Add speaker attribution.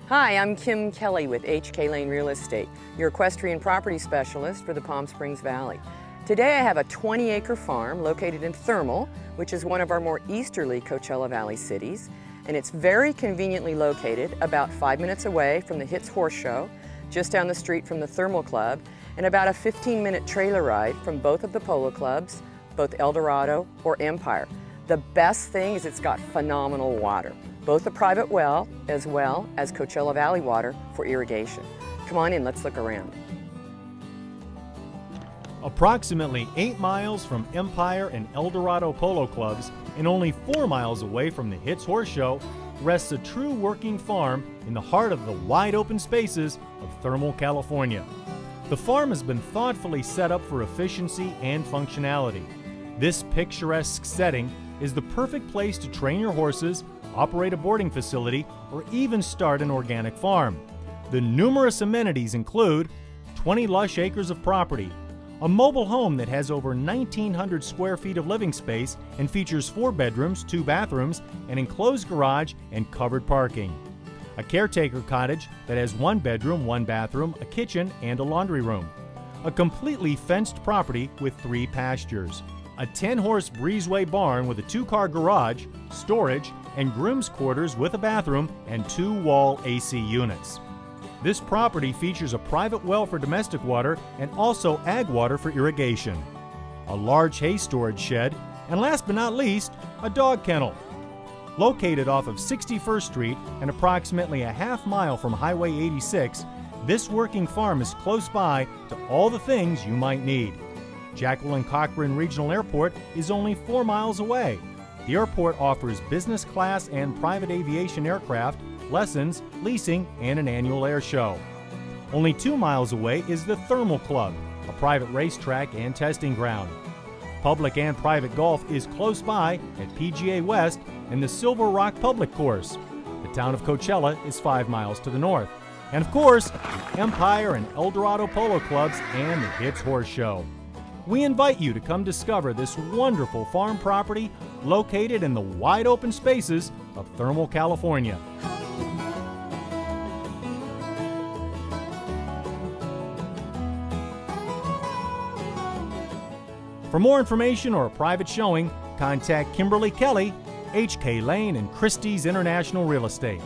Speaker 1: Hi, I'm Kim Kelly with HK Lane Real Estate, your equestrian property specialist for the Palm Springs Valley. Today I have a 20-acre farm located in Thermal, which is one of our more easterly Coachella Valley cities, and it's very conveniently located about 5 minutes away from the Hits Horse Show, just down the street from the Thermal Club, and about a 15-minute trailer ride from both of the polo clubs, both Eldorado or Empire. The best thing is it's got phenomenal water, both a private well as Coachella Valley water for irrigation. Come on in, let's look around.
Speaker 2: Approximately 8 miles from Empire and Eldorado polo clubs and only 4 miles away from the Hits Horse Show rests a true working farm in the heart of the wide open spaces of Thermal, California. The farm has been thoughtfully set up for efficiency and functionality. This picturesque setting is the perfect place to train your horses, operate a boarding facility, or even start an organic farm. The numerous amenities include 20 lush acres of property, a mobile home that has over 1,900 square feet of living space and features 4 bedrooms, 2 bathrooms, an enclosed garage, and covered parking. A caretaker cottage that has 1 bedroom, 1 bathroom, a kitchen, and a laundry room. A completely fenced property with 3 pastures. A 10-horse breezeway barn with a 2-car garage, storage, and groom's quarters with a bathroom and 2 wall AC units. This property features a private well for domestic water and also ag water for irrigation. A large hay storage shed, and last but not least, a dog kennel. Located off of 61st Street and approximately a half mile from Highway 86, this working farm is close by to all the things you might need. Jacqueline Cochran Regional Airport is only 4 miles away. The airport offers business class and private aviation aircraft, lessons, leasing, and an annual air show. Only 2 miles away is the Thermal Club, a private racetrack and testing ground. Public and private golf is close by at PGA West and the Silver Rock Public Course. The town of Coachella is 5 miles to the north. And of course, the Empire and Eldorado Polo Clubs and the Hits Horse Show. We invite you to come discover this wonderful farm property located in the wide open spaces of Thermal, California. For more information or a private showing, contact Kimberly Kelly, HK Lane and Christie's International Real Estate.